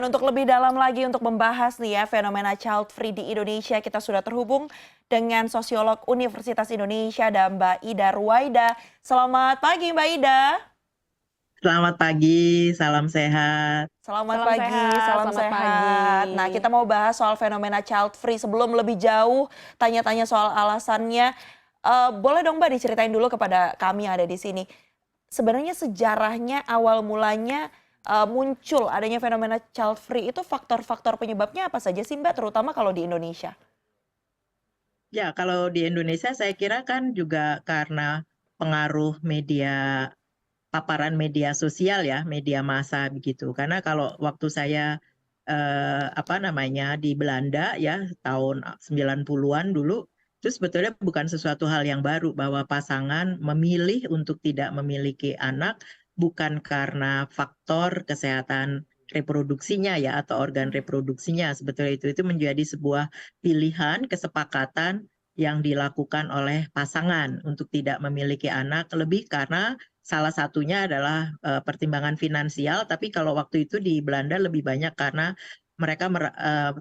Untuk lebih dalam lagi untuk membahas nih ya fenomena child free di Indonesia, kita sudah terhubung dengan sosiolog Universitas Indonesia dan Mbak Ida Ruwaida. Selamat pagi Mbak Ida. Selamat pagi, salam sehat. Selamat Salam pagi, sehat, salam selamat pagi. sehat. Nah, kita mau bahas soal fenomena child free. Sebelum lebih jauh tanya-tanya soal alasannya, boleh dong Mbak diceritain dulu kepada kami yang ada di sini. Sebenarnya sejarahnya awal mulanya muncul adanya fenomena child free itu faktor-faktor penyebabnya apa saja sih Mbak, terutama kalau di Indonesia? Ya, kalau di Indonesia saya kira kan juga karena pengaruh media, paparan media sosial ya, media massa begitu. Karena kalau waktu saya apa namanya di Belanda ya tahun 90-an dulu, itu sebetulnya bukan sesuatu hal yang baru bahwa pasangan memilih untuk tidak memiliki anak bukan karena faktor kesehatan reproduksinya ya atau organ reproduksinya. Sebetulnya itu menjadi sebuah pilihan, kesepakatan yang dilakukan oleh pasangan untuk tidak memiliki anak lebih karena salah satunya adalah pertimbangan finansial, tapi kalau waktu itu di Belanda lebih banyak karena mereka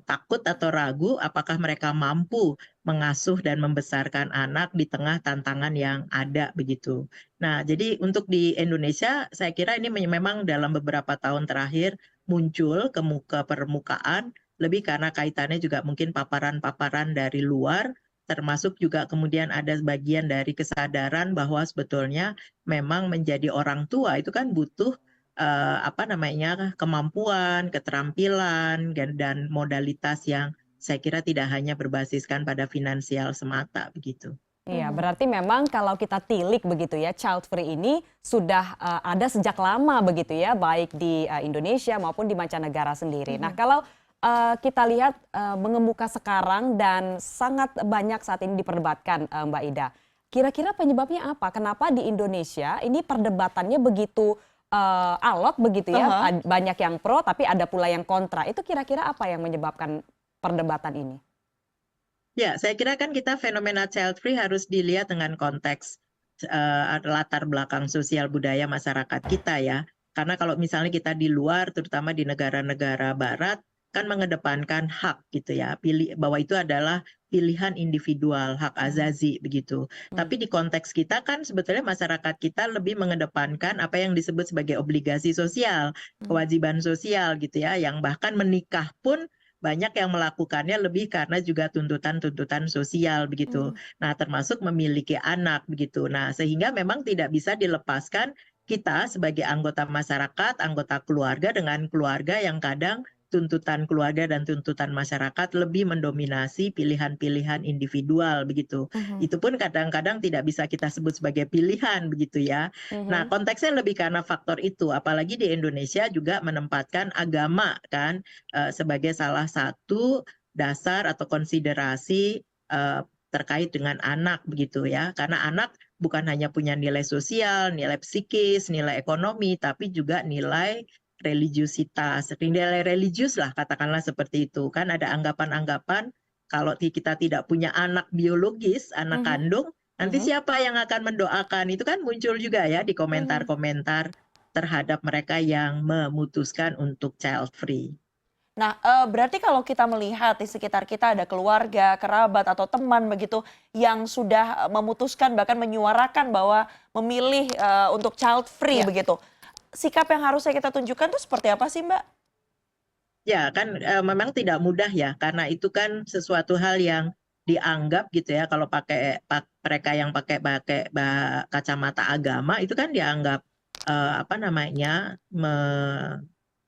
takut atau ragu apakah mereka mampu mengasuh dan membesarkan anak di tengah tantangan yang ada begitu. Nah, jadi untuk di Indonesia saya kira ini memang dalam beberapa tahun terakhir muncul ke permukaan lebih karena kaitannya juga mungkin paparan-paparan dari luar, termasuk juga kemudian ada bagian dari kesadaran bahwa sebetulnya memang menjadi orang tua itu kan butuh apa namanya kemampuan, keterampilan dan modalitas yang saya kira tidak hanya berbasiskan pada finansial semata begitu. Iya, Mhm. berarti memang kalau kita tilik begitu ya, child free ini sudah ada sejak lama begitu ya, baik di Indonesia maupun di mancanegara sendiri. Nah, Mhm. kalau kita lihat mengemuka sekarang dan sangat banyak saat ini diperdebatkan, Mbak Ida. Kira-kira penyebabnya apa? Kenapa di Indonesia ini perdebatannya begitu alot begitu ya, Aha. banyak yang pro tapi ada pula yang kontra. Itu kira-kira apa yang menyebabkan perdebatan ini? Ya, saya kira kan kita fenomena child free harus dilihat dengan konteks latar belakang sosial budaya masyarakat kita ya. Karena kalau misalnya kita di luar, terutama di negara-negara barat, kan mengedepankan hak gitu ya, pilih bahwa itu adalah pilihan individual, hak Mhm. azazi begitu. Hmm. Tapi di konteks kita kan sebetulnya masyarakat kita lebih mengedepankan apa yang disebut sebagai obligasi sosial, Hmm. kewajiban sosial gitu ya, yang bahkan menikah pun banyak yang melakukannya lebih karena juga tuntutan-tuntutan sosial begitu. Hmm. Nah, termasuk memiliki anak begitu. Nah, sehingga memang tidak bisa dilepaskan kita sebagai anggota masyarakat, anggota keluarga dengan keluarga yang kadang tuntutan keluarga dan tuntutan masyarakat lebih mendominasi pilihan-pilihan individual begitu. Mhm. Itu pun kadang-kadang tidak bisa kita sebut sebagai pilihan begitu ya. Nah, Mhm. konteksnya lebih karena faktor itu, apalagi di Indonesia juga menempatkan agama kan sebagai salah satu dasar atau konsiderasi terkait dengan anak begitu ya. Karena anak bukan hanya punya nilai sosial, nilai psikis, nilai ekonomi, tapi juga nilai religiusitas, nilai religius lah katakanlah seperti itu. Kan ada anggapan-anggapan kalau kita tidak punya anak biologis, anak Mhm. kandung, nanti Mhm. siapa yang akan mendoakan? Itu kan muncul juga ya di Mhm. komentar-komentar terhadap mereka yang memutuskan untuk child free. Nah, berarti kalau kita melihat di sekitar kita ada keluarga, kerabat, atau teman begitu yang sudah memutuskan bahkan menyuarakan bahwa memilih untuk child free Ya. begitu. Sikap yang harusnya kita tunjukkan tuh seperti apa sih, Mbak? Ya kan memang tidak mudah ya karena itu kan sesuatu hal yang dianggap gitu ya kalau mereka yang pakai pakai kacamata agama itu kan dianggap apa namanya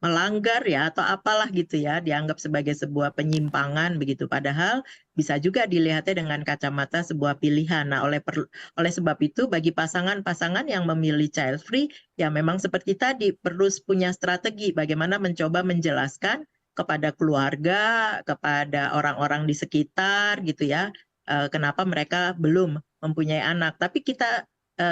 melanggar ya atau apalah gitu ya dianggap sebagai sebuah penyimpangan begitu padahal bisa juga dilihatnya dengan kacamata sebuah pilihan. Nah, oleh sebab itu bagi pasangan-pasangan yang memilih child free ya memang seperti tadi perlu punya strategi bagaimana mencoba menjelaskan kepada keluarga, kepada orang-orang di sekitar gitu ya, kenapa mereka belum mempunyai anak. Tapi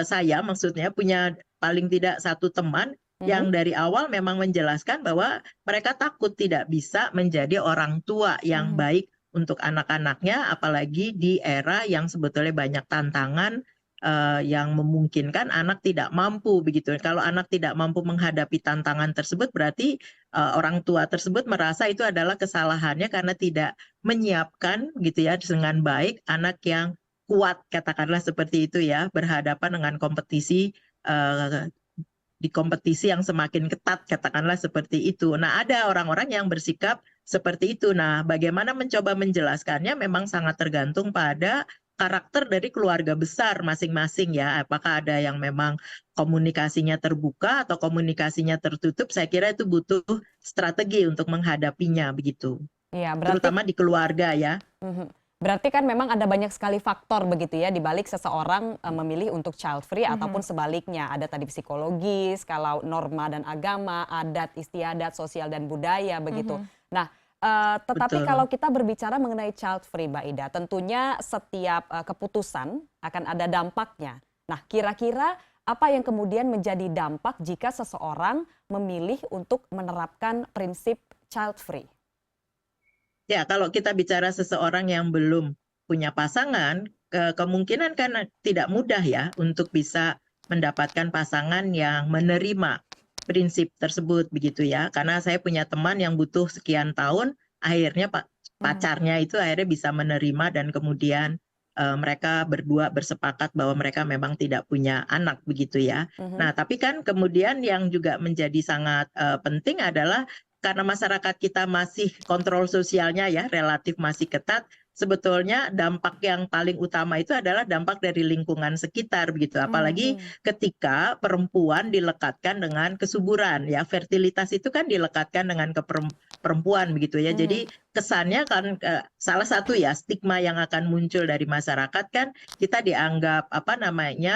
saya maksudnya punya paling tidak satu teman Mhm. yang dari awal memang menjelaskan bahwa mereka takut tidak bisa menjadi orang tua yang Mhm. baik untuk anak-anaknya, apalagi di era yang sebetulnya banyak tantangan yang memungkinkan anak tidak mampu begitu. Kalau anak tidak mampu menghadapi tantangan tersebut, berarti orang tua tersebut merasa itu adalah kesalahannya karena tidak menyiapkan gitu ya dengan baik anak yang kuat, katakanlah seperti itu ya, berhadapan dengan kompetisi di kompetisi yang semakin ketat, katakanlah seperti itu. Nah, ada orang-orang yang bersikap seperti itu. Nah, bagaimana mencoba menjelaskannya memang sangat tergantung pada karakter dari keluarga besar masing-masing ya. Apakah ada yang memang komunikasinya terbuka atau komunikasinya tertutup? Saya kira itu butuh strategi untuk menghadapinya begitu. Iya, berarti Terutama di keluarga ya. Mhm. Berarti kan memang ada banyak sekali faktor begitu ya di balik seseorang memilih untuk child free ataupun sebaliknya. Ada tadi psikologis, kalau norma dan agama, adat istiadat, sosial dan budaya begitu. Nah, tetapi Betul. kalau kita berbicara mengenai child free, Mbak Ida, tentunya setiap keputusan akan ada dampaknya. Nah, kira-kira apa yang kemudian menjadi dampak jika seseorang memilih untuk menerapkan prinsip child free? Ya, kalau kita bicara seseorang yang belum punya pasangan, kemungkinan kan tidak mudah ya untuk bisa mendapatkan pasangan yang menerima prinsip tersebut begitu ya. Karena saya punya teman yang butuh sekian tahun, akhirnya pacarnya itu akhirnya bisa menerima dan kemudian mereka berdua bersepakat bahwa mereka memang tidak punya anak begitu ya. Nah, tapi kan kemudian yang juga menjadi sangat penting adalah karena masyarakat kita masih kontrol sosialnya ya relatif masih ketat, sebetulnya dampak yang paling utama itu adalah dampak dari lingkungan sekitar begitu. Apalagi ketika perempuan dilekatkan dengan kesuburan ya, fertilitas itu kan dilekatkan dengan perempuan begitu ya. Jadi kesannya kan salah satu ya stigma yang akan muncul dari masyarakat kan kita dianggap apa namanya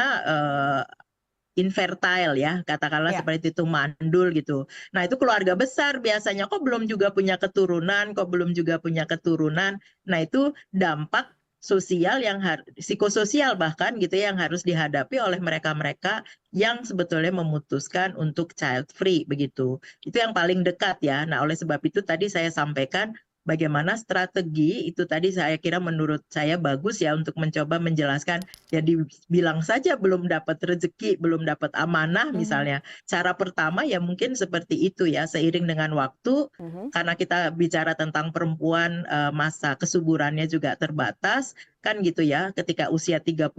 infertile ya, katakanlah Ya. seperti itu, mandul gitu. Nah, itu keluarga besar biasanya kok belum juga punya keturunan, kok belum juga punya keturunan. Nah, itu dampak sosial yang psikososial bahkan gitu ya, yang harus dihadapi oleh mereka-mereka yang sebetulnya memutuskan untuk child free begitu. Itu yang paling dekat ya. Nah, oleh sebab itu tadi saya sampaikan bagaimana strategi itu tadi saya kira menurut saya bagus ya untuk mencoba menjelaskan ya dibilang saja belum dapat rezeki, belum dapat amanah misalnya. Cara pertama ya mungkin seperti itu ya, seiring dengan waktu karena kita bicara tentang perempuan masa kesuburannya juga terbatas kan gitu ya. Ketika usia 35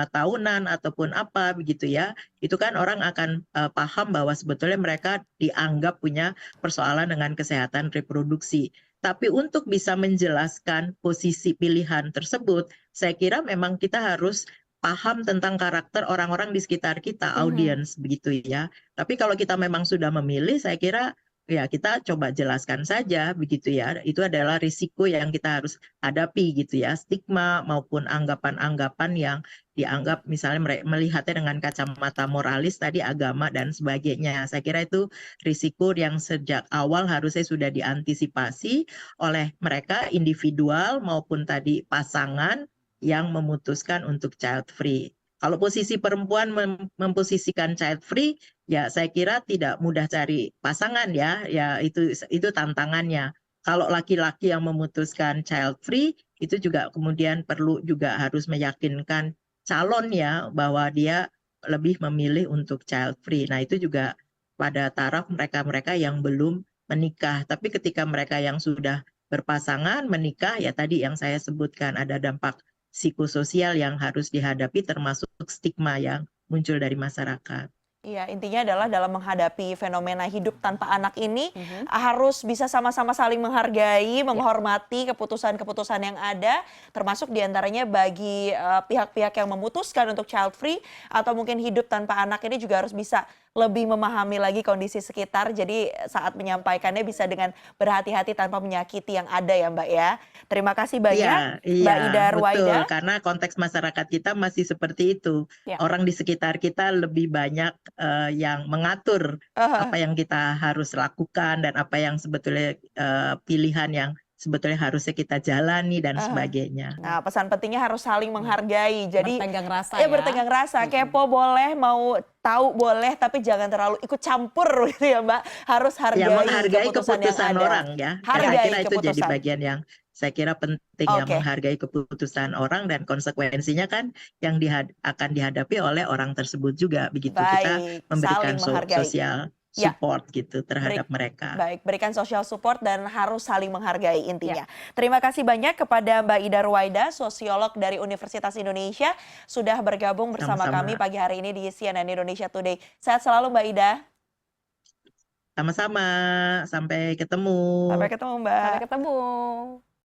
tahunan ataupun apa begitu ya, itu kan orang akan paham bahwa sebetulnya mereka dianggap punya persoalan dengan kesehatan reproduksi. Tapi untuk bisa menjelaskan posisi pilihan tersebut, saya kira memang kita harus paham tentang karakter orang-orang di sekitar kita, audiens begitu ya. Tapi kalau kita memang sudah memilih, saya kira ya kita coba jelaskan saja begitu ya. Itu adalah risiko yang kita harus hadapi gitu ya, stigma maupun anggapan-anggapan yang dianggap misalnya melihatnya dengan kacamata moralis tadi agama dan sebagainya. Saya kira itu risiko yang sejak awal harusnya sudah diantisipasi oleh mereka individual maupun tadi pasangan yang memutuskan untuk child free. Kalau posisi perempuan memposisikan child free, ya saya kira tidak mudah cari pasangan ya, ya itu tantangannya. Kalau laki-laki yang memutuskan child free, itu juga kemudian perlu juga harus meyakinkan calonnya bahwa dia lebih memilih untuk child free. Nah itu juga pada taraf mereka-mereka yang belum menikah. Tapi ketika mereka yang sudah berpasangan menikah, ya tadi yang saya sebutkan ada dampak psikososial yang harus dihadapi termasuk stigma yang muncul dari masyarakat. Iya, intinya adalah dalam menghadapi fenomena hidup tanpa anak ini harus bisa sama-sama saling menghargai, menghormati keputusan-keputusan yang ada, termasuk diantaranya bagi pihak-pihak yang memutuskan untuk child free atau mungkin hidup tanpa anak ini juga harus bisa lebih memahami lagi kondisi sekitar. Jadi saat menyampaikannya bisa dengan berhati-hati tanpa menyakiti yang ada ya Mbak ya. Terima kasih banyak Mbak Ida Ruwaida. Betul, karena konteks masyarakat kita masih seperti itu. Ya. Orang di sekitar kita lebih banyak yang mengatur apa yang kita harus lakukan dan apa yang sebetulnya pilihan yang sebetulnya harusnya kita jalani dan Aha. sebagainya. Nah, pesan pentingnya harus saling menghargai. Jadi Bertenggang rasa ya ya. bertenggang rasa, kepo boleh, mau tahu boleh, tapi jangan terlalu ikut campur gitu ya Mbak. Harus Ya, hargai menghargai keputusan yang keputusan ada. orang ya. Saya Hargai kira itu jadi keputusan. bagian yang saya kira penting ya, Oke, menghargai keputusan orang dan konsekuensinya kan yang akan dihadapi oleh orang tersebut juga begitu. Kita baik. memberikan Saling menghargai. sosial Ya, support gitu terhadap mereka. baik, berikan social support dan harus saling menghargai intinya. Terima kasih banyak kepada Mbak Ida Ruwaida, sosiolog dari Universitas Indonesia, sudah bergabung bersama kami Sama-sama. pagi hari ini di CNN Indonesia Today. Sehat selalu Mbak Ida. Sama-sama. Sampai ketemu. Sampai ketemu Mbak. Sampai ketemu.